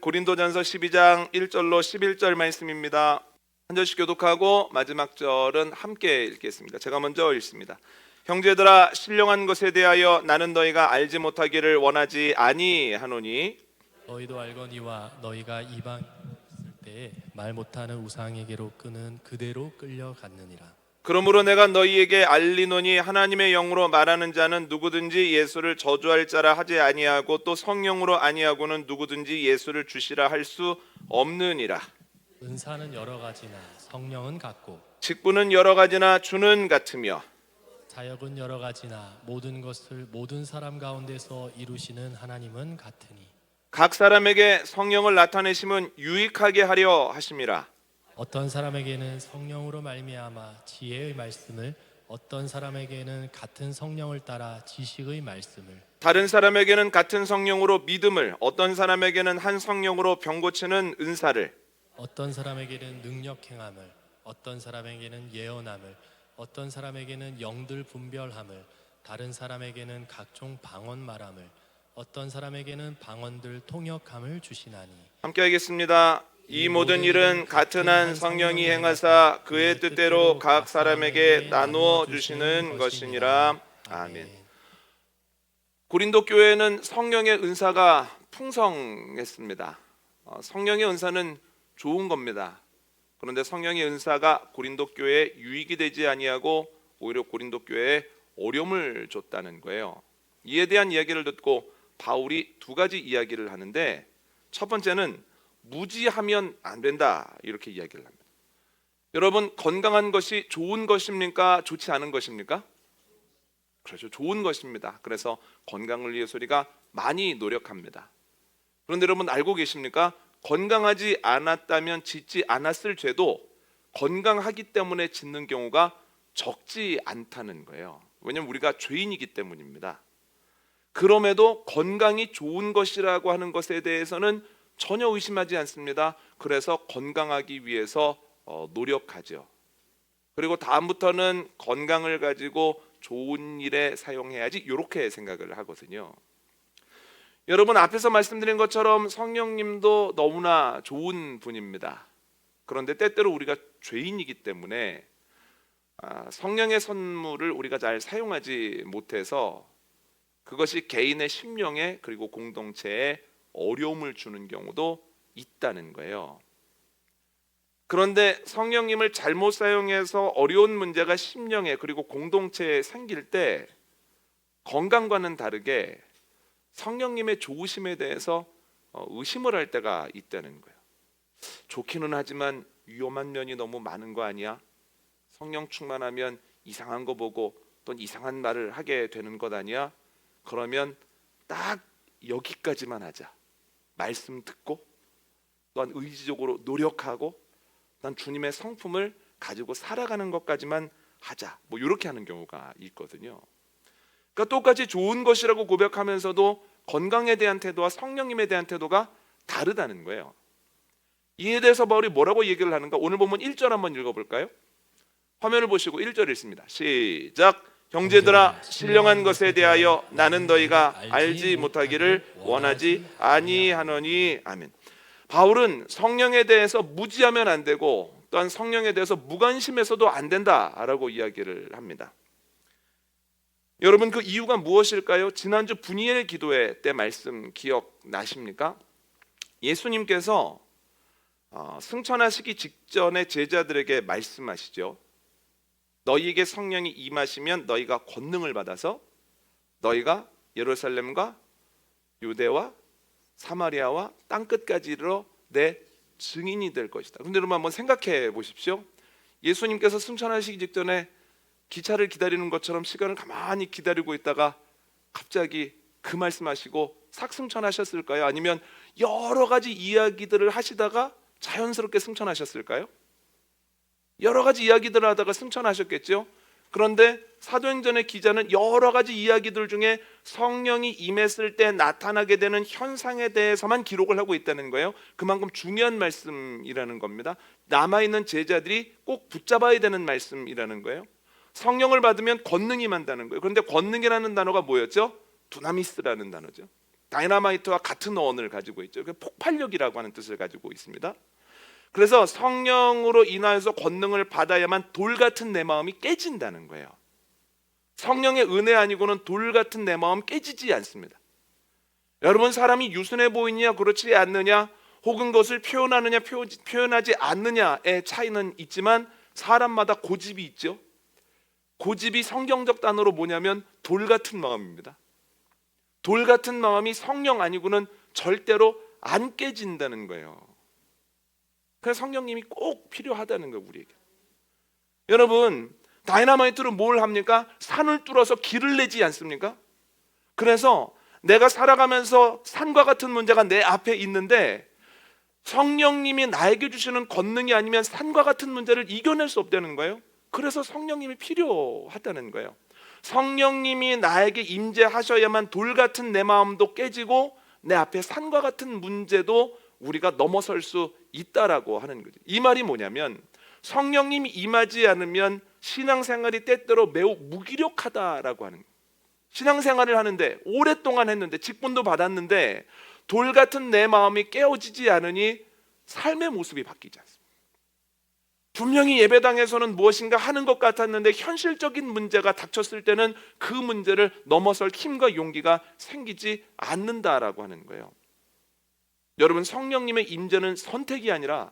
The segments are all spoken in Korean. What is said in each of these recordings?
고린도전서 12장 1절로 11절 말씀입니다. 한 절씩 교독하고 마지막 절은 함께 읽겠습니다. 제가 먼저 읽습니다. 형제들아, 신령한 것에 대하여 나는 너희가 알지 못하기를 원하지 아니하노니 너희도 알거니와 너희가 이방 있을 때에 말 못하는 우상에게로 끄는 그대로 끌려갔느니라. 그러므로 내가 너희에게 알리노니 하나님의 영으로 말하는 자는 누구든지 예수를 저주할 자라 하지 아니하고 또 성령으로 아니하고는 누구든지 예수를 주시라 할 수 없느니라. 은사는 여러 가지나 성령은 같고 직분은 여러 가지나 주는 같으며 사역은 여러 가지나 모든 것을 모든 사람 가운데서 이루시는 하나님은 같으니 각 사람에게 성령을 나타내심은 유익하게 하려 하심이라. 어떤 사람에게는 성령으로 말미암아 지혜의 말씀을, 어떤 사람에게는 같은 성령을 따라 지식의 말씀을, 다른 사람에게는 같은 성령으로 믿음을, 어떤 사람에게는 한 성령으로 병 고치는 은사를, 어떤 사람에게는 능력 행함을, 어떤 사람에게는 예언함을, 어떤 사람에게는 영들 분별함을, 다른 사람에게는 각종 방언 말함을, 어떤 사람에게는 방언들 통역함을 주시나니. 함께 하겠습니다. 이 모든 일은 같은 한 성령이 행하사 그의 뜻대로 각 사람에게 나누어 주시는 것이니라. 아멘. 고린도 교회는 성령의 은사가 풍성했습니다. 성령의 은사는 좋은 겁니다. 그런데 성령의 은사가 고린도 교회에 유익이 되지 아니하고 오히려 고린도 교회에 어려움을 줬다는 거예요. 이에 대한 이야기를 듣고 바울이 두 가지 이야기를 하는데, 첫 번째는 무지하면 안 된다, 이렇게 이야기를 합니다. 여러분, 건강한 것이 좋은 것입니까? 좋지 않은 것입니까? 그렇죠, 좋은 것입니다. 그래서 건강을 위해서 우리가 많이 노력합니다. 그런데 여러분 알고 계십니까? 건강하지 않았다면 짓지 않았을 죄도 건강하기 때문에 짓는 경우가 적지 않다는 거예요. 왜냐하면 우리가 죄인이기 때문입니다. 그럼에도 건강이 좋은 것이라고 하는 것에 대해서는 전혀 의심하지 않습니다. 그래서 건강하기 위해서 노력하죠. 그리고 다음부터는 건강을 가지고 좋은 일에 사용해야지, 이렇게 생각을 하거든요. 여러분, 앞에서 말씀드린 것처럼 성령님도 너무나 좋은 분입니다. 그런데 때때로 우리가 죄인이기 때문에 성령의 선물을 우리가 잘 사용하지 못해서 그것이 개인의 심령에 그리고 공동체에 어려움을 주는 경우도 있다는 거예요. 그런데 성령님을 잘못 사용해서 어려운 문제가 심령에 그리고 공동체에 생길 때 건강과는 다르게 성령님의 좋으심에 대해서 의심을 할 때가 있다는 거예요. 좋기는 하지만 위험한 면이 너무 많은 거 아니야? 성령 충만하면 이상한 거 보고 또 이상한 말을 하게 되는 것 아니야? 그러면 딱 여기까지만 하자. 말씀 듣고 또한 의지적으로 노력하고 난 주님의 성품을 가지고 살아가는 것까지만 하자. 뭐 이렇게 하는 경우가 있거든요. 그러니까 똑같이 좋은 것이라고 고백하면서도 건강에 대한 태도와 성령님에 대한 태도가 다르다는 거예요. 이에 대해서 바울이 뭐라고 얘기를 하는가? 오늘 보면 1절 한번 읽어볼까요? 화면을 보시고 1절 읽습니다. 시작. 형제들아, 신령한 것에 대하여 나는 너희가 알지 못하기를 원하지 아니하노니. 아멘. 바울은 성령에 대해서 무지하면 안 되고 또한 성령에 대해서 무관심해서도 안 된다라고 이야기를 합니다. 여러분, 그 이유가 무엇일까요? 지난주 분이엘 기도회 때 말씀 기억나십니까? 예수님께서 승천하시기 직전에 제자들에게 말씀하시죠. 너희에게 성령이 임하시면 너희가 권능을 받아서 너희가 예루살렘과 유대와 사마리아와 땅끝까지 이르러 내 증인이 될 것이다. 그런데 여러분 한번 생각해 보십시오. 예수님께서 승천하시기 직전에 기차를 기다리는 것처럼 시간을 가만히 기다리고 있다가 갑자기 그 말씀하시고 싹 승천하셨을까요? 아니면 여러 가지 이야기들을 하시다가 자연스럽게 승천하셨을까요? 여러 가지 이야기들을 하다가 승천하셨겠죠. 그런데 사도행전의 기자는 여러 가지 이야기들 중에 성령이 임했을 때 나타나게 되는 현상에 대해서만 기록을 하고 있다는 거예요. 그만큼 중요한 말씀이라는 겁니다. 남아있는 제자들이 꼭 붙잡아야 되는 말씀이라는 거예요. 성령을 받으면 권능이 임한다는 거예요. 그런데 권능이라는 단어가 뭐였죠? 두나미스라는 단어죠. 다이너마이트와 같은 어원을 가지고 있죠. 폭발력이라고 하는 뜻을 가지고 있습니다. 그래서 성령으로 인하여서 권능을 받아야만 돌 같은 내 마음이 깨진다는 거예요. 성령의 은혜 아니고는 돌 같은 내 마음 깨지지 않습니다. 여러분, 사람이 유순해 보이느냐 그렇지 않느냐, 혹은 그것을 표현하느냐 표현하지 않느냐의 차이는 있지만 사람마다 고집이 있죠. 고집이 성경적 단어로 뭐냐면 돌 같은 마음입니다. 돌 같은 마음이 성령 아니고는 절대로 안 깨진다는 거예요. 그래서 성령님이 꼭 필요하다는 거예요, 우리에게. 여러분, 다이너마이트로 뭘 합니까? 산을 뚫어서 길을 내지 않습니까? 그래서 내가 살아가면서 산과 같은 문제가 내 앞에 있는데 성령님이 나에게 주시는 권능이 아니면 산과 같은 문제를 이겨낼 수 없다는 거예요. 그래서 성령님이 필요하다는 거예요. 성령님이 나에게 임재하셔야만 돌 같은 내 마음도 깨지고 내 앞에 산과 같은 문제도 우리가 넘어설 수 있다라고 하는 거죠. 이 말이 뭐냐면 성령님이 임하지 않으면 신앙생활이 때때로 매우 무기력하다라고 하는 거예요. 신앙생활을 하는데 오랫동안 했는데 직분도 받았는데 돌 같은 내 마음이 깨어지지 않으니 삶의 모습이 바뀌지 않습니다. 분명히 예배당에서는 무엇인가 하는 것 같았는데 현실적인 문제가 닥쳤을 때는 그 문제를 넘어설 힘과 용기가 생기지 않는다라고 하는 거예요. 여러분, 성령님의 임재는 선택이 아니라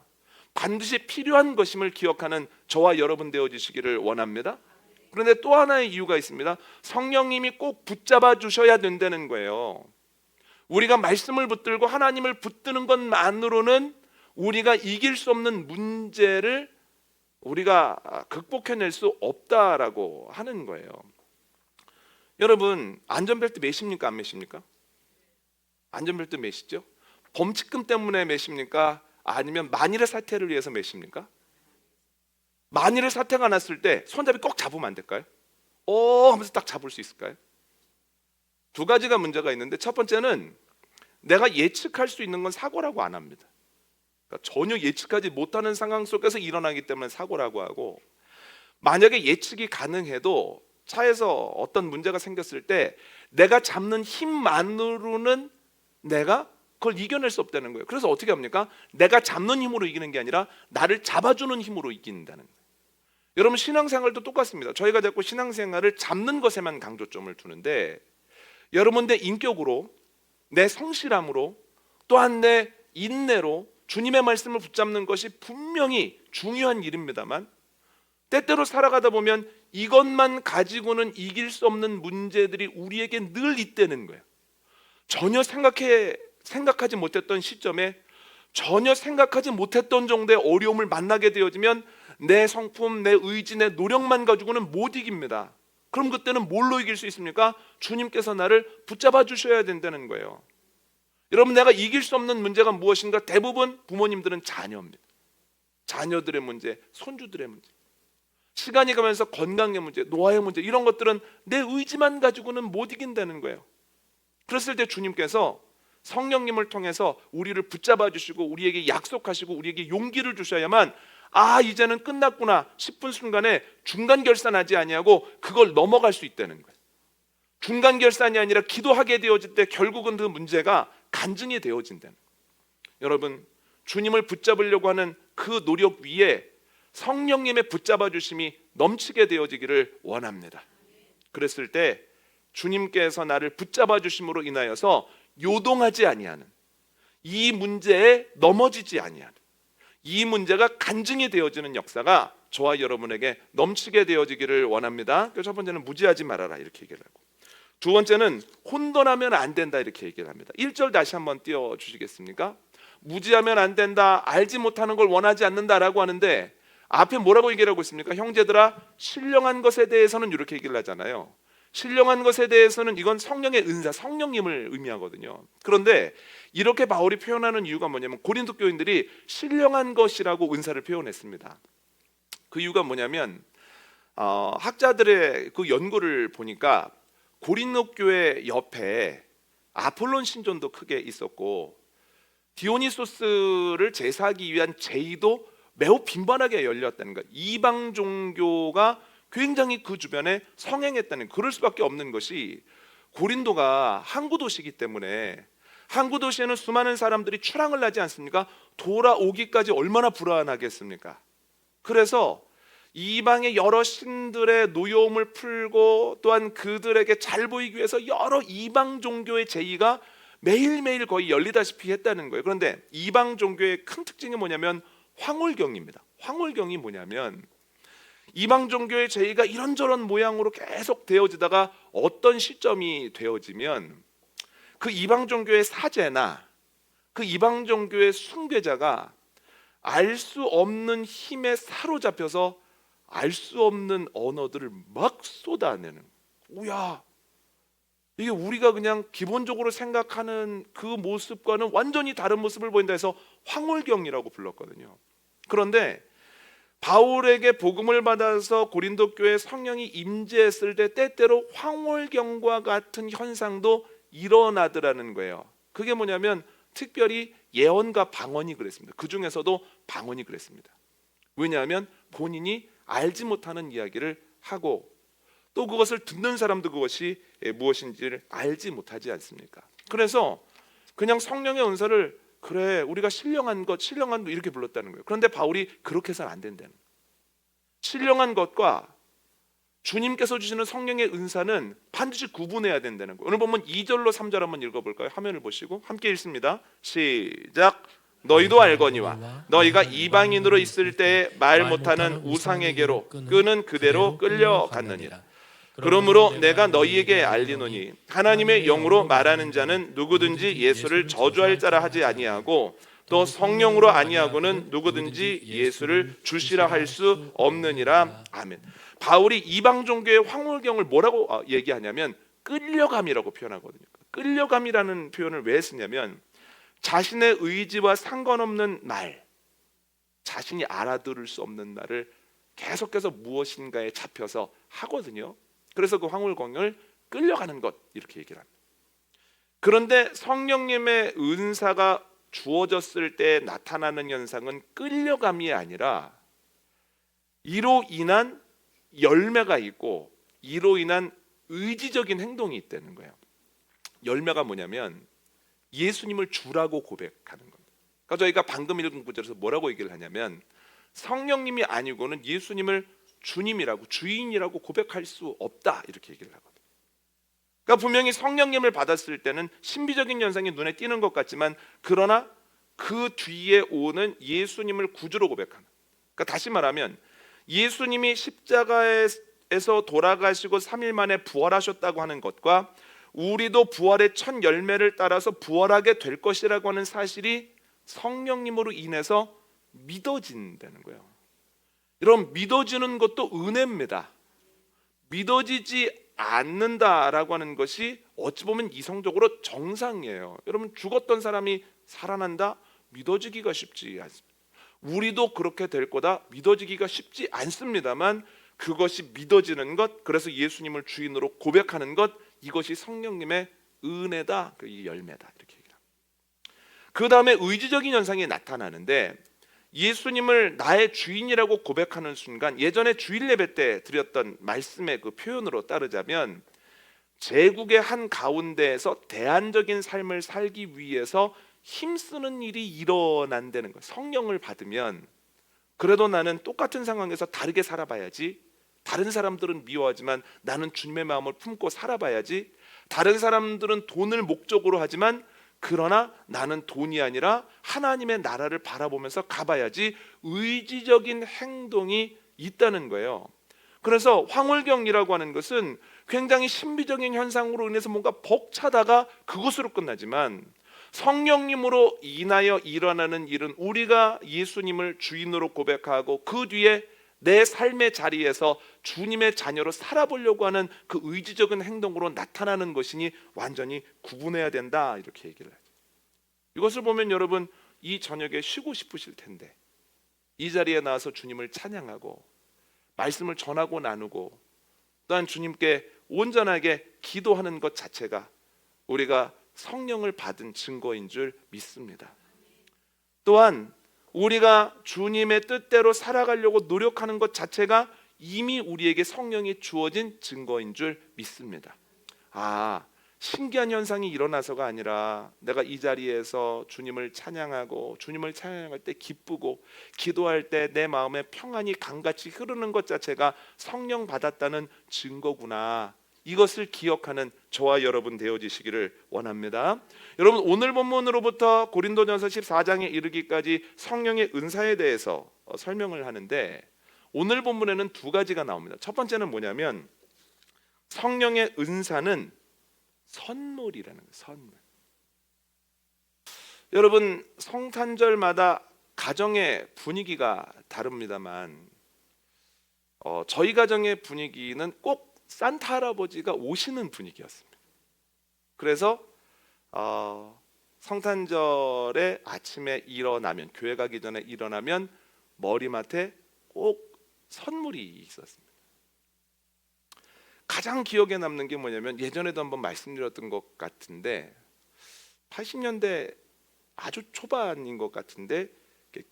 반드시 필요한 것임을 기억하는 저와 여러분 되어주시기를 원합니다. 그런데 또 하나의 이유가 있습니다. 성령님이 꼭 붙잡아 주셔야 된다는 거예요. 우리가 말씀을 붙들고 하나님을 붙드는 것만으로는 우리가 이길 수 없는 문제를 우리가 극복해낼 수 없다라고 하는 거예요. 여러분, 안전벨트 매십니까 안 매십니까? 안전벨트 매시죠? 범칙금 때문에 매십니까? 아니면 만일의 사태를 위해서 매십니까? 만일의 사태가 났을 때 손잡이 꼭 잡으면 안 될까요? 하면서 딱 잡을 수 있을까요? 두 가지가 문제가 있는데, 첫 번째는 내가 예측할 수 있는 건 사고라고 안 합니다. 그러니까 전혀 예측하지 못하는 상황 속에서 일어나기 때문에 사고라고 하고, 만약에 예측이 가능해도 차에서 어떤 문제가 생겼을 때 내가 잡는 힘만으로는 내가 그걸 이겨낼 수 없다는 거예요. 그래서 어떻게 합니까? 내가 잡는 힘으로 이기는 게 아니라 나를 잡아주는 힘으로 이긴다는 거예요. 여러분, 신앙생활도 똑같습니다. 저희가 자꾸 신앙생활을 잡는 것에만 강조점을 두는데, 여러분, 내 인격으로, 내 성실함으로, 또한 내 인내로 주님의 말씀을 붙잡는 것이 분명히 중요한 일입니다만, 때때로 살아가다 보면 이것만 가지고는 이길 수 없는 문제들이 우리에게 늘 있다는 거예요. 전혀 생각하지 못했던 시점에 전혀 생각하지 못했던 정도의 어려움을 만나게 되어지면 내 성품, 내 의지, 내 노력만 가지고는 못 이깁니다. 그럼 그때는 뭘로 이길 수 있습니까? 주님께서 나를 붙잡아 주셔야 된다는 거예요. 여러분, 내가 이길 수 없는 문제가 무엇인가? 대부분 부모님들은 자녀입니다. 자녀들의 문제, 손주들의 문제, 시간이 가면서 건강의 문제, 노화의 문제, 이런 것들은 내 의지만 가지고는 못 이긴다는 거예요. 그랬을 때 주님께서 성령님을 통해서 우리를 붙잡아 주시고 우리에게 약속하시고 우리에게 용기를 주셔야만 이제는 끝났구나 싶은 순간에 중간 결산하지 아니하고 그걸 넘어갈 수 있다는 거예요. 중간 결산이 아니라 기도하게 되어질 때 결국은 그 문제가 간증이 되어진다는 거예요. 여러분, 주님을 붙잡으려고 하는 그 노력 위에 성령님의 붙잡아 주심이 넘치게 되어지기를 원합니다. 그랬을 때 주님께서 나를 붙잡아 주심으로 인하여서 요동하지 아니하는, 이 문제에 넘어지지 아니하는, 이 문제가 간증이 되어지는 역사가 저와 여러분에게 넘치게 되어지기를 원합니다. 첫 번째는 무지하지 말아라, 이렇게 얘기를 하고, 두 번째는 혼돈하면 안 된다, 이렇게 얘기를 합니다. 1절 다시 한번 띄워주시겠습니까? 무지하면 안 된다, 알지 못하는 걸 원하지 않는다라고 하는데 앞에 뭐라고 얘기를 하고 있습니까? 형제들아, 신령한 것에 대해서는 이렇게 얘기를 하잖아요. 신령한 것에 대해서는 이건 성령의 은사, 성령님을 의미하거든요. 그런데 이렇게 바울이 표현하는 이유가 뭐냐면, 고린도 교인들이 신령한 것이라고 은사를 표현했습니다. 그 이유가 뭐냐면 학자들의 그 연구를 보니까 고린도 교회 옆에 아폴론 신전도 크게 있었고 디오니소스를 제사하기 위한 제의도 매우 빈번하게 열렸다는 것. 이방 종교가 굉장히 그 주변에 성행했다는, 그럴 수밖에 없는 것이 고린도가 항구 도시이기 때문에 항구 도시에는 수많은 사람들이 출항을 하지 않습니까? 돌아오기까지 얼마나 불안하겠습니까? 그래서 이방의 여러 신들의 노여움을 풀고 또한 그들에게 잘 보이기 위해서 여러 이방 종교의 제의가 매일매일 거의 열리다시피 했다는 거예요. 그런데 이방 종교의 큰 특징이 뭐냐면 황홀경입니다. 황홀경이 뭐냐면 이방 종교의 제의가 이런저런 모양으로 계속 되어지다가 어떤 시점이 되어지면 그 이방 종교의 사제나 그 이방 종교의 숭배자가 알 수 없는 힘에 사로잡혀서 알 수 없는 언어들을 막 쏟아내는, 오야, 이게 우리가 그냥 기본적으로 생각하는 그 모습과는 완전히 다른 모습을 보인다 해서 황홀경이라고 불렀거든요. 그런데 바울에게 복음을 받아서 고린도 교회에 성령이 임재했을 때 때때로 황홀경과 같은 현상도 일어나더라는 거예요. 그게 뭐냐면 특별히 예언과 방언이 그랬습니다. 그 중에서도 방언이 그랬습니다. 왜냐하면 본인이 알지 못하는 이야기를 하고 또 그것을 듣는 사람도 그것이 무엇인지를 알지 못하지 않습니까? 그래서 그냥 성령의 은사를 그래 우리가 신령한 것 이렇게 불렀다는 거예요. 그런데 바울이 그렇게 해서는 안 된다는 거예요. 신령한 것과 주님께서 주시는 성령의 은사는 반드시 구분해야 된다는 거예요. 오늘 보면 2절로 3절 한번 읽어볼까요? 화면을 보시고 함께 읽습니다. 시작. 너희도 알거니와 너희가 이방인으로 있을 때에 말 못하는 우상에게로 끄는 그대로 끌려갔느니라. 그러므로 내가 너희에게 알리노니 하나님의 영으로 말하는 자는 누구든지 예수를 저주할 자라 하지 아니하고 또 성령으로 아니하고는 누구든지 예수를 주시라 할 수 없느니라. 아멘. 바울이 이방 종교의 황홀경을 뭐라고 얘기하냐면 끌려감이라고 표현하거든요. 끌려감이라는 표현을 왜 쓰냐면 자신의 의지와 상관없는 말, 자신이 알아들을 수 없는 말을 계속해서 무엇인가에 잡혀서 하거든요. 그래서 그 황홀경을 끌려가는 것 이렇게 얘기를 합니다. 그런데 성령님의 은사가 주어졌을 때 나타나는 현상은 끌려감이 아니라 이로 인한 열매가 있고 이로 인한 의지적인 행동이 있다는 거예요. 열매가 뭐냐면 예수님을 주라고 고백하는 겁니다. 그러니까 저희가 방금 읽은 구절에서 뭐라고 얘기를 하냐면 성령님이 아니고는 예수님을 주님이라고 주인이라고 고백할 수 없다 이렇게 얘기를 하거든요. 그러니까 분명히 성령님을 받았을 때는 신비적인 현상이 눈에 띄는 것 같지만 그러나 그 뒤에 오는 예수님을 구주로 고백하는, 그러니까 다시 말하면 예수님이 십자가에서 돌아가시고 3일 만에 부활하셨다고 하는 것과 우리도 부활의 첫 열매를 따라서 부활하게 될 것이라고 하는 사실이 성령님으로 인해서 믿어진다는 거예요. 여러분, 믿어지는 것도 은혜입니다. 믿어지지 않는다라고 하는 것이 어찌 보면 이성적으로 정상이에요. 여러분, 죽었던 사람이 살아난다? 믿어지기가 쉽지 않습니다. 우리도 그렇게 될 거다 믿어지기가 쉽지 않습니다만 그것이 믿어지는 것, 그래서 예수님을 주인으로 고백하는 것, 이것이 성령님의 은혜다, 이 열매다 이렇게 얘기합니다. 그 다음에 의지적인 현상이 나타나는데 예수님을 나의 주인이라고 고백하는 순간, 예전에 주일 예배 때 드렸던 말씀의 그 표현으로 따르자면 제국의 한 가운데에서 대안적인 삶을 살기 위해서 힘쓰는 일이 일어난다는 거예요. 성령을 받으면 그래도 나는 똑같은 상황에서 다르게 살아봐야지, 다른 사람들은 미워하지만 나는 주님의 마음을 품고 살아봐야지, 다른 사람들은 돈을 목적으로 하지만 그러나 나는 돈이 아니라 하나님의 나라를 바라보면서 가봐야지, 의지적인 행동이 있다는 거예요. 그래서 황홀경이라고 하는 것은 굉장히 신비적인 현상으로 인해서 뭔가 벅차다가 그것으로 끝나지만 성령님으로 인하여 일어나는 일은 우리가 예수님을 주인으로 고백하고 그 뒤에 내 삶의 자리에서 주님의 자녀로 살아보려고 하는 그 의지적인 행동으로 나타나는 것이니 완전히 구분해야 된다 이렇게 얘기를 하죠. 이것을 보면 여러분 이 저녁에 쉬고 싶으실 텐데 이 자리에 나와서 주님을 찬양하고 말씀을 전하고 나누고 또한 주님께 온전하게 기도하는 것 자체가 우리가 성령을 받은 증거인 줄 믿습니다. 또한 우리가 주님의 뜻대로 살아가려고 노력하는 것 자체가 이미 우리에게 성령이 주어진 증거인 줄 믿습니다. 신기한 현상이 일어나서가 아니라 내가 이 자리에서 주님을 찬양하고 주님을 찬양할 때 기쁘고 기도할 때 내 마음에 평안이 강같이 흐르는 것 자체가 성령 받았다는 증거구나. 이것을 기억하는 저와 여러분 되어지시기를 원합니다. 여러분, 오늘 본문으로부터 고린도전서 14장에 이르기까지 성령의 은사에 대해서 설명을 하는데, 오늘 본문에는 두 가지가 나옵니다. 첫 번째는 뭐냐면 성령의 은사는 선물이라는 거예요. 선물. 여러분, 성탄절마다 가정의 분위기가 다릅니다만 저희 가정의 분위기는 꼭 산타 할아버지가 오시는 분위기였습니다. 그래서 성탄절에 아침에 일어나면, 교회 가기 전에 일어나면 머리맡에 꼭 선물이 있었습니다. 가장 기억에 남는 게 뭐냐면, 예전에도 한번 말씀드렸던 것 같은데 80년대 아주 초반인 것 같은데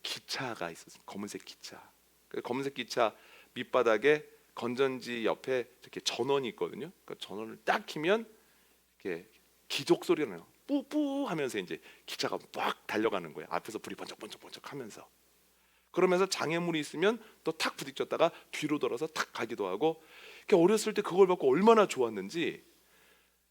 기차가 있었어요. 검은색 기차. 그 검은색 기차 밑바닥에 건전지 옆에 이렇게 전원이 있거든요. 그 전원을 딱 키면 이렇게 기적 소리가 나요. 뿌뿌 하면서 이제 기차가 막 달려가는 거예요. 앞에서 불이 번쩍번쩍 하면서. 그러면서 장애물이 있으면 또 탁 부딪혔다가 뒤로 돌아서 탁 가기도 하고. 어렸을 때 그걸 받고 얼마나 좋았는지,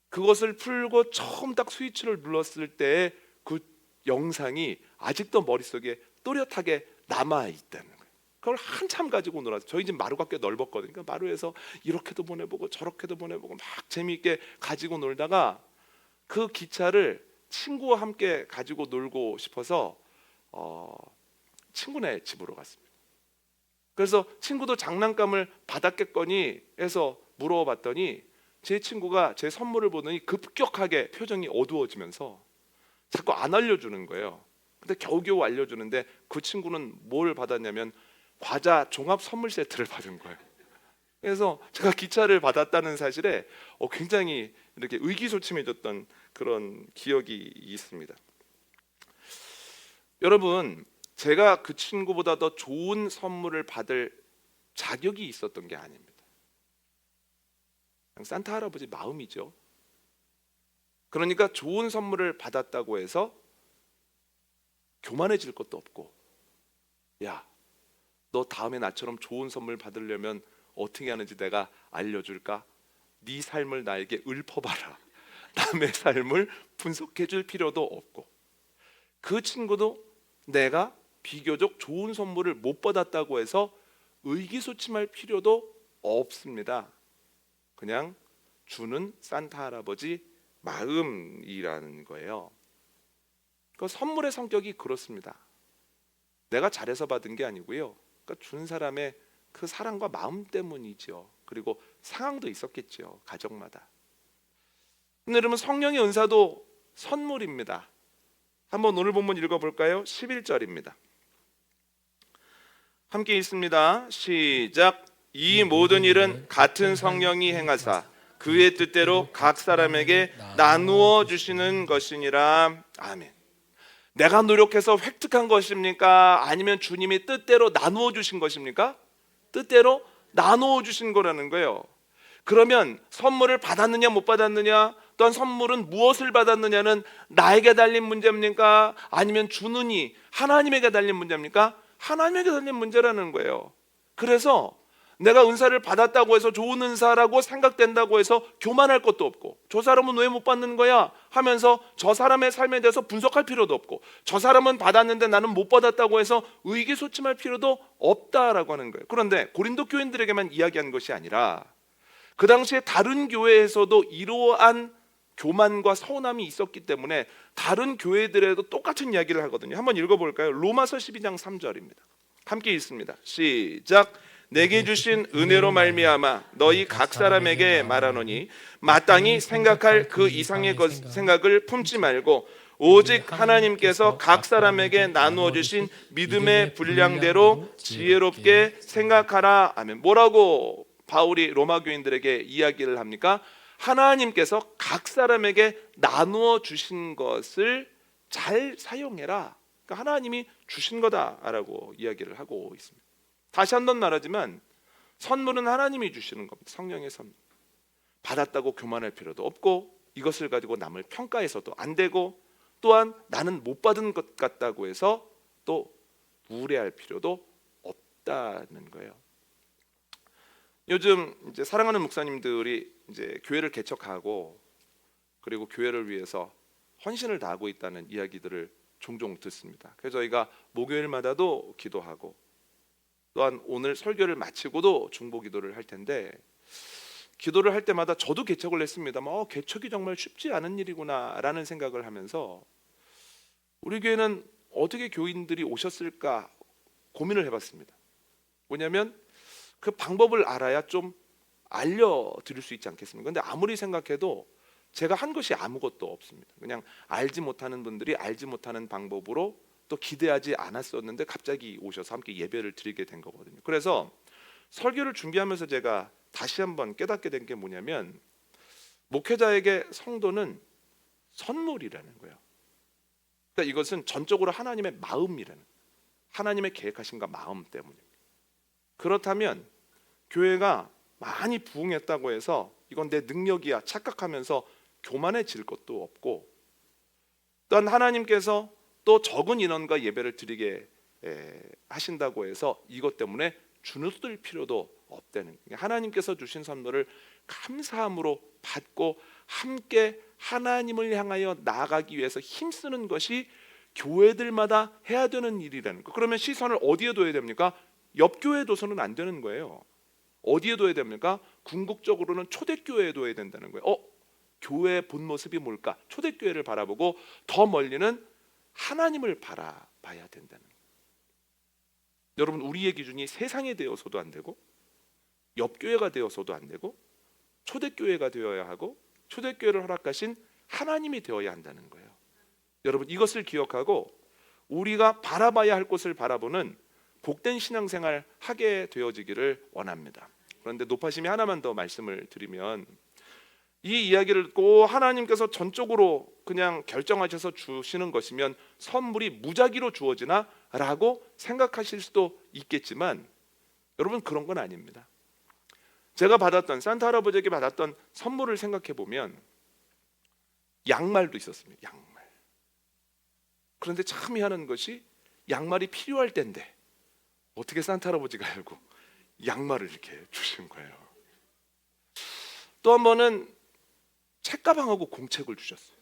그것을 풀고 처음 딱 스위치를 눌렀을 때 그 영상이 아직도 머릿속에 또렷하게 남아 있다는 거예요. 그걸 한참 가지고 놀았어요. 저희 집 마루가 꽤 넓었거든요. 그러니까 마루에서 이렇게도 보내보고 저렇게도 보내보고 막 재미있게 가지고 놀다가 그 기차를 친구와 함께 가지고 놀고 싶어서 친구네 집으로 갔습니다. 그래서 친구도 장난감을 받았겠거니 해서 물어봤더니 제 친구가 제 선물을 보더니 급격하게 표정이 어두워지면서 자꾸 안 알려주는 거예요. 근데 겨우겨우 알려주는데 그 친구는 뭘 받았냐면 과자 종합 선물 세트를 받은 거예요. 그래서 제가 기차를 받았다는 사실에 굉장히 이렇게 의기소침해졌던 그런 기억이 있습니다. 여러분, 제가 그 친구보다 더 좋은 선물을 받을 자격이 있었던 게 아닙니다. 그냥 산타 할아버지 마음이죠. 그러니까 좋은 선물을 받았다고 해서 교만해질 것도 없고, 야, 너 다음에 나처럼 좋은 선물 받으려면 어떻게 하는지 내가 알려줄까? 네 삶을 나에게 읊어봐라. 남의 삶을 분석해줄 필요도 없고, 그 친구도 내가 비교적 좋은 선물을 못 받았다고 해서 의기소침할 필요도 없습니다. 그냥 주는 산타 할아버지 마음이라는 거예요. 그 선물의 성격이 그렇습니다. 내가 잘해서 받은 게 아니고요. 그러니까 준 사람의 그 사랑과 마음 때문이죠. 그리고 상황도 있었겠죠. 가정마다. 근데 여러분, 성령의 은사도 선물입니다. 한번 오늘 본문 읽어볼까요? 11절입니다. 함께 읽습니다. 시작. 이 모든 일은 같은 성령이 행하사 그의 뜻대로 각 사람에게 나누어 주시는 것이니라. 아멘. 내가 노력해서 획득한 것입니까? 아니면 주님이 뜻대로 나누어 주신 것입니까? 뜻대로 나누어 주신 거라는 거예요. 그러면 선물을 받았느냐 못 받았느냐, 또한 선물은 무엇을 받았느냐는 나에게 달린 문제입니까? 아니면 주는 이 하나님에게 달린 문제입니까? 하나님에게 달린 문제라는 거예요. 그래서 내가 은사를 받았다고 해서 좋은 은사라고 생각된다고 해서 교만할 것도 없고, 저 사람은 왜 못 받는 거야 하면서 저 사람의 삶에 대해서 분석할 필요도 없고, 저 사람은 받았는데 나는 못 받았다고 해서 의기소침할 필요도 없다라고 하는 거예요. 그런데 고린도 교인들에게만 이야기한 것이 아니라 그 당시에 다른 교회에서도 이러한 교만과 서운함이 있었기 때문에 다른 교회들에도 똑같은 이야기를 하거든요. 한번 읽어볼까요? 로마서 12장 3절입니다. 함께 읽습니다. 시작. 내게 주신 은혜로 말미암아 너희 각 사람에게 말하노니 마땅히 생각할 그 이상의 생각을 품지 말고 오직 하나님께서 각 사람에게 나누어 주신 믿음의 분량대로 지혜롭게 생각하라. 아멘. 뭐라고 바울이 로마 교인들에게 이야기를 합니까? 하나님께서 각 사람에게 나누어 주신 것을 잘 사용해라. 그러니까 하나님이 주신 거다라고 이야기를 하고 있습니다. 다시 한번 말하지만 선물은 하나님이 주시는 겁니다. 성령의 선물. 받았다고 교만할 필요도 없고 이것을 가지고 남을 평가해서도 안 되고, 또한 나는 못 받은 것 같다고 해서 또 무례할 필요도 없다는 거예요. 요즘 이제 사랑하는 목사님들이 이제 교회를 개척하고 그리고 교회를 위해서 헌신을 다하고 있다는 이야기들을 종종 듣습니다. 그래서 저희가 목요일마다도 기도하고 또한 오늘 설교를 마치고도 중보 기도를 할 텐데, 기도를 할 때마다 저도 개척을 했습니다만 개척이 정말 쉽지 않은 일이구나라는 생각을 하면서 우리 교회는 어떻게 교인들이 오셨을까 고민을 해봤습니다. 뭐냐면 그 방법을 알아야 좀 알려드릴 수 있지 않겠습니까? 근데 아무리 생각해도 제가 한 것이 아무것도 없습니다. 그냥 알지 못하는 분들이 알지 못하는 방법으로 또 기대하지 않았었는데 갑자기 오셔서 함께 예배를 드리게 된 거거든요. 그래서 설교를 준비하면서 제가 다시 한번 깨닫게 된 게 뭐냐면, 목회자에게 성도는 선물이라는 거예요. 그러니까 이것은 전적으로 하나님의 마음이라는, 하나님의 계획하심과 마음 때문입니다. 그렇다면 교회가 많이 부흥했다고 해서 이건 내 능력이야 착각하면서 교만해질 것도 없고, 또한 하나님께서 또 적은 인원과 예배를 드리게 하신다고 해서 이것 때문에 주눅들 필요도 없다는 거예요. 하나님께서 주신 선물을 감사함으로 받고 함께 하나님을 향하여 나아가기 위해서 힘쓰는 것이 교회들마다 해야 되는 일이라는 거예요. 그러면 시선을 어디에 둬야 됩니까? 옆 교회에 둬서는 안 되는 거예요. 어디에 둬야 됩니까? 궁극적으로는 초대교회에 둬야 된다는 거예요. 교회의 본 모습이 뭘까? 초대교회를 바라보고 더 멀리는 하나님을 바라봐야 된다는 거예요. 여러분, 우리의 기준이 세상에 되어서도 안 되고 옆교회가 되어서도 안 되고 초대교회가 되어야 하고 초대교회를 허락하신 하나님이 되어야 한다는 거예요. 여러분, 이것을 기억하고 우리가 바라봐야 할 곳을 바라보는 복된 신앙생활 하게 되어지기를 원합니다. 그런데 높아심이 하나만 더 말씀을 드리면, 이 이야기를 듣고 하나님께서 전적으로 그냥 결정하셔서 주시는 것이면 선물이 무작위로 주어지나? 라고 생각하실 수도 있겠지만, 여러분, 그런 건 아닙니다. 제가 받았던, 산타 할아버지에게 받았던 선물을 생각해 보면 양말도 있었습니다. 양말. 그런데 참 희한한 것이 양말이 필요할 때인데 어떻게 산타 할아버지가 알고 양말을 이렇게 주신 거예요. 또 한 번은 책가방하고 공책을 주셨어요.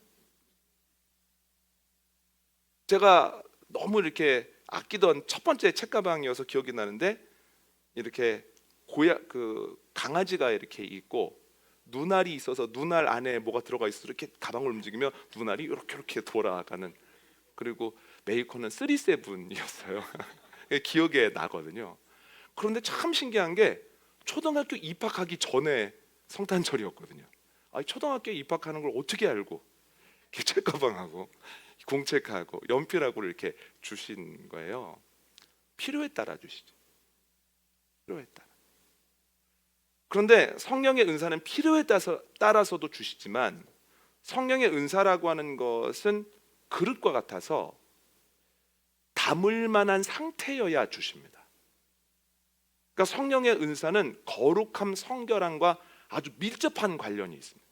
제가 너무 이렇게 아끼던 첫 번째 책가방이어서 기억이 나는데, 이렇게 강아지가 이렇게 있고 눈알이 있어서 눈알 안에 뭐가 들어가 있어서 이렇게 가방을 움직이며 눈알이 이렇게 돌아가는, 그리고 메이커는 37이었어요. 기억에 나거든요. 그런데 참 신기한 게 초등학교 입학하기 전에 성탄절이었거든요. 초등학교에 입학하는 걸 어떻게 알고 책가방하고 공책하고 연필하고 이렇게 주신 거예요. 필요에 따라 주시죠. 필요에 따라. 그런데 성령의 은사는 필요에 따라서도 주시지만, 성령의 은사라고 하는 것은 그릇과 같아서 담을 만한 상태여야 주십니다. 그러니까 성령의 은사는 거룩함, 성결함과 아주 밀접한 관련이 있습니다.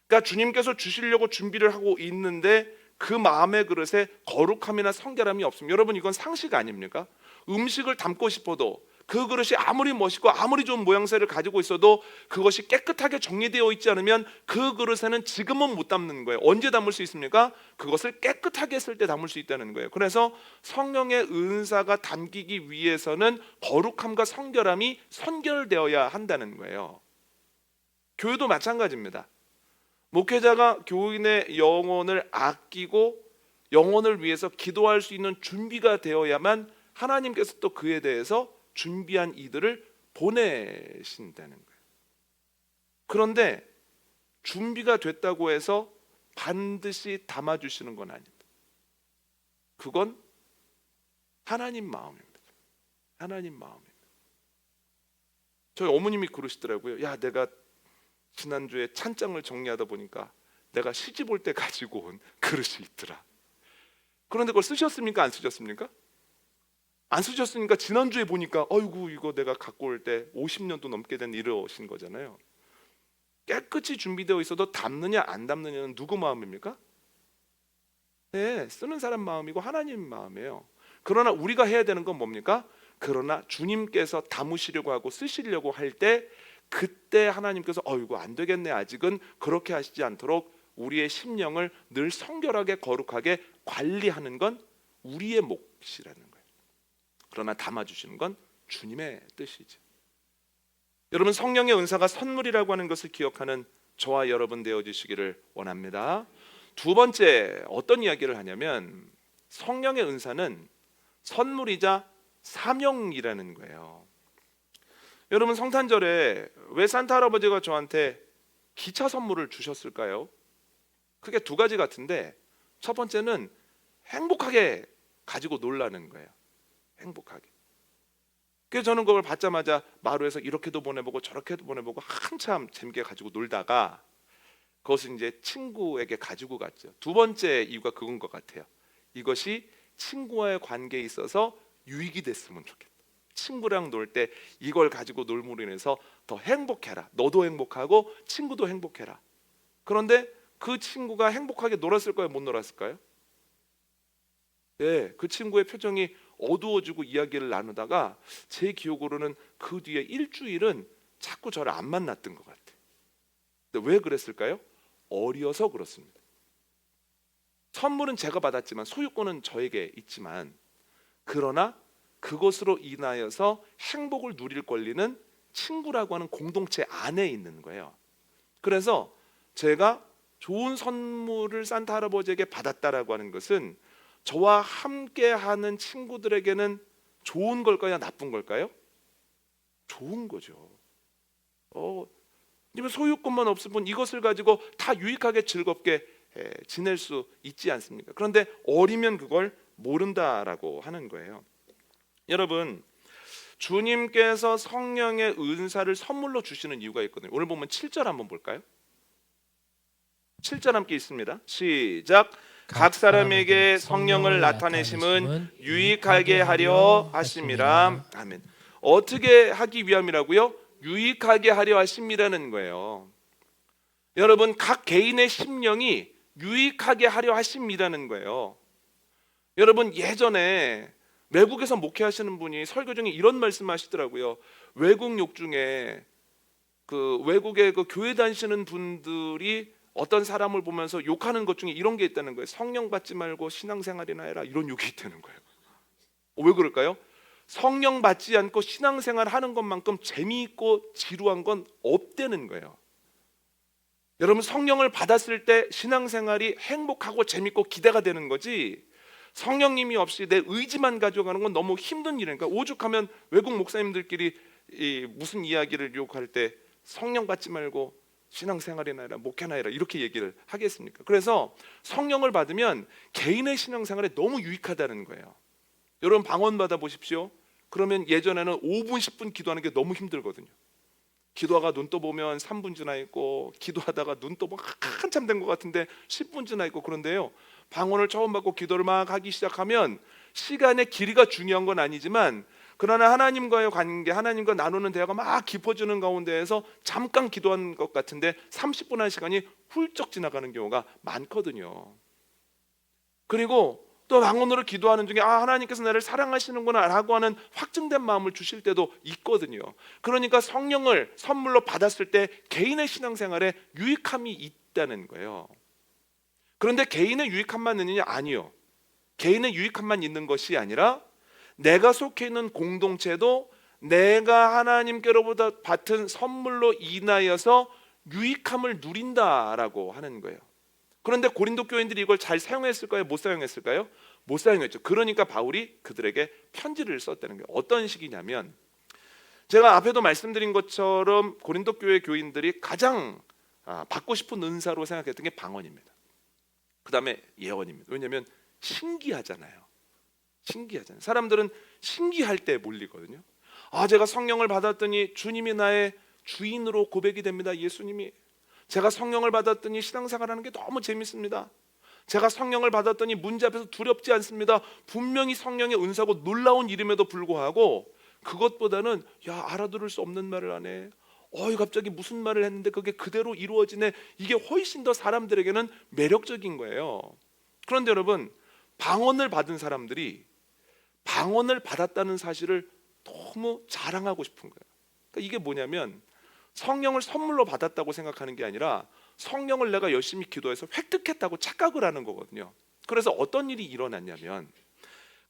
그러니까 주님께서 주시려고 준비를 하고 있는데 그 마음의 그릇에 거룩함이나 성결함이 없으면, 여러분, 이건 상식 아닙니까? 음식을 담고 싶어도 그 그릇이 아무리 멋있고 아무리 좋은 모양새를 가지고 있어도 그것이 깨끗하게 정리되어 있지 않으면 그 그릇에는 지금은 못 담는 거예요. 언제 담을 수 있습니까? 그것을 깨끗하게 했을 때 담을 수 있다는 거예요. 그래서 성령의 은사가 담기기 위해서는 거룩함과 성결함이 선결되어야 한다는 거예요. 교회도 마찬가지입니다. 목회자가 교인의 영혼을 아끼고 영혼을 위해서 기도할 수 있는 준비가 되어야만 하나님께서 또 그에 대해서 준비한 이들을 보내신다는 거예요. 그런데 준비가 됐다고 해서 반드시 담아주시는 건 아닙니다. 그건 하나님 마음입니다. 하나님 마음입니다. 저희 어머님이 그러시더라고요. 야, 내가 지난주에 찬장을 정리하다 보니까 내가 시집 올 때 가지고 온 그릇이 있더라. 그런데 그걸 쓰셨습니까? 안 쓰셨습니까? 안 쓰셨으니까 지난주에 보니까 아이고, 이거 내가 갖고 올 때 50년도 넘게 된 이러신 거잖아요. 깨끗이 준비되어 있어도 담느냐 안 담느냐는 누구 마음입니까? 네, 쓰는 사람 마음이고 하나님 마음이에요. 그러나 우리가 해야 되는 건 뭡니까? 그러나 주님께서 담으시려고 하고 쓰시려고 할 때 그때 하나님께서 이거 안 되겠네, 아직은 그렇게 하시지 않도록 우리의 심령을 늘 성결하게 거룩하게 관리하는 건 우리의 몫이라는 거예요. 그러나 담아주시는 건 주님의 뜻이죠. 여러분, 성령의 은사가 선물이라고 하는 것을 기억하는 저와 여러분 되어주시기를 원합니다. 두 번째, 어떤 이야기를 하냐면 성령의 은사는 선물이자 사명이라는 거예요. 여러분, 성탄절에 왜 산타 할아버지가 저한테 기차 선물을 주셨을까요? 크게 두 가지 같은데, 첫 번째는 행복하게 가지고 놀라는 거예요. 행복하게. 그래서 저는 그걸 받자마자 마루에서 이렇게도 보내보고 저렇게도 보내보고 한참 재밌게 가지고 놀다가 그것을 이제 친구에게 가지고 갔죠. 두 번째 이유가 그건 것 같아요. 이것이 친구와의 관계에 있어서 유익이 됐으면 좋겠다. 친구랑 놀 때 이걸 가지고 놀므로 인해서 더 행복해라. 너도 행복하고 친구도 행복해라. 그런데 그 친구가 행복하게 놀았을까요? 못 놀았을까요? 네, 그 친구의 표정이 어두워지고 이야기를 나누다가 제 기억으로는 그 뒤에 일주일은 자꾸 저를 안 만났던 것 같아요. 근데 왜 그랬을까요? 어려서 그렇습니다. 선물은 제가 받았지만 소유권은 저에게 있지만, 그러나 그것으로 인하여서 행복을 누릴 권리는 친구라고 하는 공동체 안에 있는 거예요. 그래서 제가 좋은 선물을 산타 할아버지에게 받았다라고 하는 것은 저와 함께하는 친구들에게는 좋은 걸까요? 나쁜 걸까요? 좋은 거죠. 소유권만 없으면 이것을 가지고 다 유익하게 즐겁게 지낼 수 있지 않습니까? 그런데 어리면 그걸 모른다라고 하는 거예요. 여러분, 주님께서 성령의 은사를 선물로 주시는 이유가 있거든요. 오늘 보면 7절 한번 볼까요? 7절 함께 있습니다. 시작. 각 사람에게 성령을 나타내심은 유익하게 하려 하심이라. 아멘. 어떻게 하기 위함이라고요? 유익하게 하려 하심이라는 거예요. 여러분, 각 개인의 심령이 유익하게 하려 하심이라는 거예요. 여러분, 예전에 외국에서 목회하시는 분이 설교 중에 이런 말씀하시더라고요. 외국 욕 중에 그 외국의 그 교회 다니시는 분들이 어떤 사람을 보면서 욕하는 것 중에 이런 게 있다는 거예요. 성령 받지 말고 신앙생활이나 해라, 이런 욕이 있다는 거예요. 왜 그럴까요? 성령 받지 않고 신앙생활 하는 것만큼 재미있고 지루한 건 없다는 거예요. 여러분, 성령을 받았을 때 신앙생활이 행복하고 재밌고 기대가 되는 거지, 성령님이 없이 내 의지만 가져가는 건 너무 힘든 일이니까. 오죽하면 외국 목사님들끼리 무슨 이야기를 유혹할 때 성령 받지 말고 신앙생활이나 해라, 목회나 해라, 이렇게 얘기를 하겠습니까? 그래서 성령을 받으면 개인의 신앙생활에 너무 유익하다는 거예요. 여러분, 방언 받아 보십시오. 그러면 예전에는 5분 10분 기도하는 게 너무 힘들거든요. 기도하다가 눈 떠보면 3분 지나 있고, 기도하다가 눈 떠보면 한참 된 것 같은데 10분 지나 있고. 그런데요, 방언을 처음 받고 기도를 막 하기 시작하면 시간의 길이가 중요한 건 아니지만, 그러나 하나님과의 관계, 하나님과 나누는 대화가 막 깊어지는 가운데에서 잠깐 기도한 것 같은데 30분 한 시간이 훌쩍 지나가는 경우가 많거든요. 그리고 또 방언으로 기도하는 중에 하나님께서 나를 사랑하시는구나 라고 하는 확증된 마음을 주실 때도 있거든요. 그러니까 성령을 선물로 받았을 때 개인의 신앙생활에 유익함이 있다는 거예요. 그런데 개인의 유익함만 있느냐? 아니요. 개인의 유익함만 있는 것이 아니라 내가 속해 있는 공동체도 내가 하나님께로부터 받은 선물로 인하여서 유익함을 누린다라고 하는 거예요. 그런데 고린도 교인들이 이걸 잘 사용했을까요? 못 사용했을까요? 못 사용했죠. 그러니까 바울이 그들에게 편지를 썼다는 거예요. 어떤 식이냐면, 제가 앞에도 말씀드린 것처럼 고린도 교회 교인들이 가장 받고 싶은 은사로 생각했던 게 방언입니다. 그 다음에 예언입니다. 왜냐하면 신기하잖아요. 사람들은 신기할 때 몰리거든요. 제가 성령을 받았더니 주님이 나의 주인으로 고백이 됩니다. 예수님이. 제가 성령을 받았더니 신앙생활하는 게 너무 재밌습니다. 제가 성령을 받았더니 문제 앞에서 두렵지 않습니다. 분명히 성령의 은사고 놀라운 일임에도 불구하고 그것보다는 알아들을 수 없는 말을 하네, 갑자기 무슨 말을 했는데 그게 그대로 이루어지네. 이게 훨씬 더 사람들에게는 매력적인 거예요. 그런데 여러분, 방언을 받은 사람들이 방언을 받았다는 사실을 너무 자랑하고 싶은 거예요. 그러니까 이게 뭐냐면 성령을 선물로 받았다고 생각하는 게 아니라 성령을 내가 열심히 기도해서 획득했다고 착각을 하는 거거든요. 그래서 어떤 일이 일어났냐면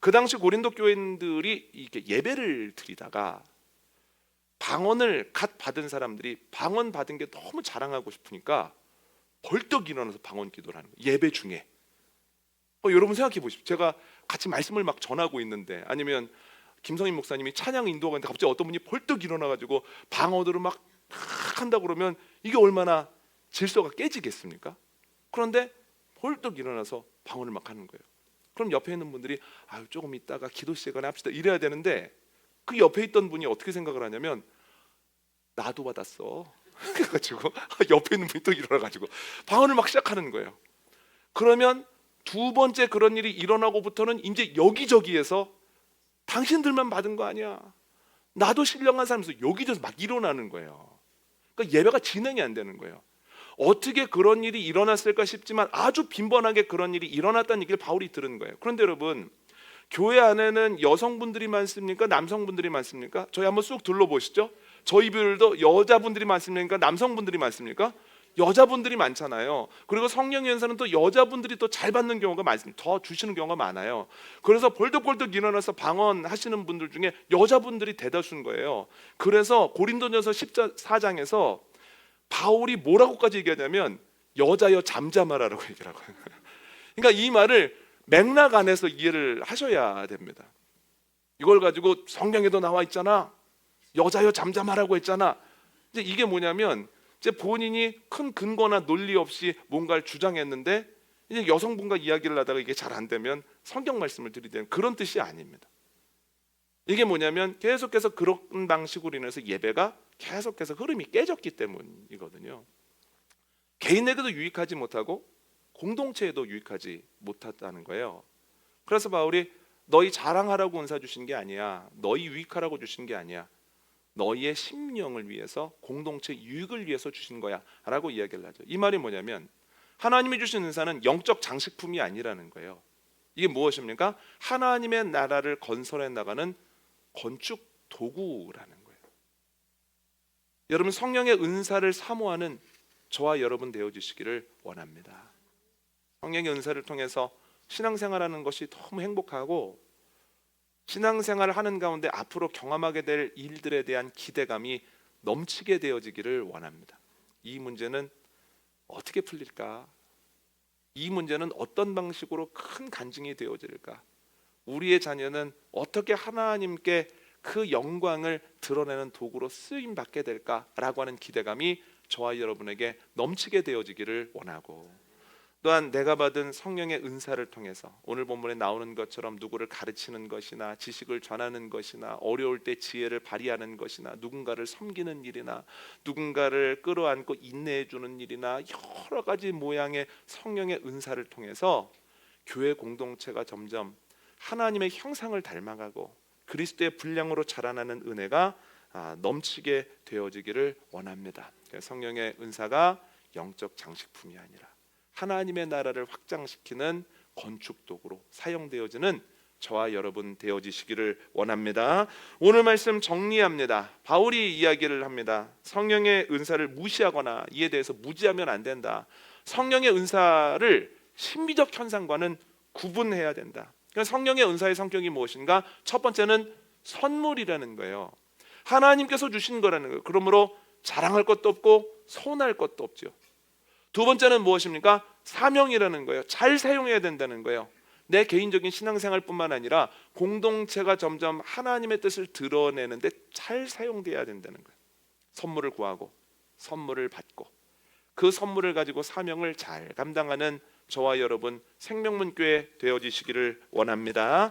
그 당시 고린도 교인들이 이렇게 예배를 드리다가 방언을 갓 받은 사람들이 방언 받은 게 너무 자랑하고 싶으니까 벌떡 일어나서 방언 기도를 하는 거예요. 예배 중에. 여러분 생각해 보십시오. 제가 같이 말씀을 막 전하고 있는데, 아니면 김성인 목사님이 찬양 인도하고 있는데 갑자기 어떤 분이 벌떡 일어나가지고 방언으로 막 한다 그러면 이게 얼마나 질서가 깨지겠습니까? 그런데 벌떡 일어나서 방언을 막 하는 거예요. 그럼 옆에 있는 분들이 조금 있다가 기도 시간에 합시다 이래야 되는데, 그 옆에 있던 분이 어떻게 생각을 하냐면 나도 받았어. 그래가지고 옆에 있는 분이 또 일어나가지고 방언을 막 시작하는 거예요. 그러면 두 번째 그런 일이 일어나고부터는 이제 여기저기에서 당신들만 받은 거 아니야, 나도 신령한 사람에서 여기저기서 막 일어나는 거예요. 그러니까 예배가 진행이 안 되는 거예요. 어떻게 그런 일이 일어났을까 싶지만 아주 빈번하게 그런 일이 일어났다는 얘기를 바울이 들은 거예요. 그런데 여러분, 교회 안에는 여성분들이 많습니까? 남성분들이 많습니까? 저희 한번 쑥 둘러보시죠. 저희 교회도 여자분들이 많습니까? 남성분들이 많습니까? 여자분들이 많잖아요. 그리고 성령 연사는 또 여자분들이 또 잘 받는 경우가 많습니다. 더 주시는 경우가 많아요. 그래서 벌떡벌떡 일어나서 방언하시는 분들 중에 여자분들이 대다수인 거예요. 그래서 고린도전서 14장에서 바울이 뭐라고까지 얘기하냐면 여자여 잠잠하라라고 얘기를 하거든요. 그러니까 이 말을 맥락 안에서 이해를 하셔야 됩니다. 이걸 가지고 성경에도 나와 있잖아, 여자여 잠잠하라고 했잖아. 이제 이게 뭐냐면 이제 본인이 큰 근거나 논리 없이 뭔가를 주장했는데 이제 여성분과 이야기를 하다가 이게 잘 안 되면 성경 말씀을 들이대는 그런 뜻이 아닙니다. 이게 뭐냐면 계속해서 그런 방식으로 인해서 예배가 계속해서 흐름이 깨졌기 때문이거든요. 개인에게도 유익하지 못하고 공동체에도 유익하지 못했다는 거예요. 그래서 바울이 너희 자랑하라고 은사 주신 게 아니야, 너희 유익하라고 주신 게 아니야, 너희의 심령을 위해서, 공동체 유익을 위해서 주신 거야 라고 이야기를 하죠. 이 말이 뭐냐면 하나님이 주신 은사는 영적 장식품이 아니라는 거예요. 이게 무엇입니까? 하나님의 나라를 건설해 나가는 건축 도구라는 거예요. 여러분, 성령의 은사를 사모하는 저와 여러분 되어주시기를 원합니다. 성령의 은사를 통해서 신앙생활하는 것이 너무 행복하고, 신앙생활을 하는 가운데 앞으로 경험하게 될 일들에 대한 기대감이 넘치게 되어지기를 원합니다. 이 문제는 어떻게 풀릴까? 이 문제는 어떤 방식으로 큰 간증이 되어질까? 우리의 자녀는 어떻게 하나님께 그 영광을 드러내는 도구로 쓰임 받게 될까라고 하는 기대감이 저와 여러분에게 넘치게 되어지기를 원하고, 또한 내가 받은 성령의 은사를 통해서 오늘 본문에 나오는 것처럼 누구를 가르치는 것이나 지식을 전하는 것이나 어려울 때 지혜를 발휘하는 것이나 누군가를 섬기는 일이나 누군가를 끌어안고 인내해 주는 일이나 여러 가지 모양의 성령의 은사를 통해서 교회 공동체가 점점 하나님의 형상을 닮아가고 그리스도의 분량으로 자라나는 은혜가 넘치게 되어지기를 원합니다. 성령의 은사가 영적 장식품이 아니라 하나님의 나라를 확장시키는 건축도구로 사용되어지는 저와 여러분 되어지시기를 원합니다. 오늘 말씀 정리합니다. 바울이 이야기를 합니다. 성령의 은사를 무시하거나 이에 대해서 무지하면 안 된다. 성령의 은사를 신비적 현상과는 구분해야 된다. 그러니까 성령의 은사의 성격이 무엇인가? 첫 번째는 선물이라는 거예요. 하나님께서 주신 거라는 거예요. 그러므로 자랑할 것도 없고 서운할 것도 없죠. 두 번째는 무엇입니까? 사명이라는 거예요. 잘 사용해야 된다는 거예요. 내 개인적인 신앙생활뿐만 아니라 공동체가 점점 하나님의 뜻을 드러내는데 잘 사용돼야 된다는 거예요. 선물을 구하고 선물을 받고 그 선물을 가지고 사명을 잘 감당하는 저와 여러분 생명문교회 되어지시기를 원합니다.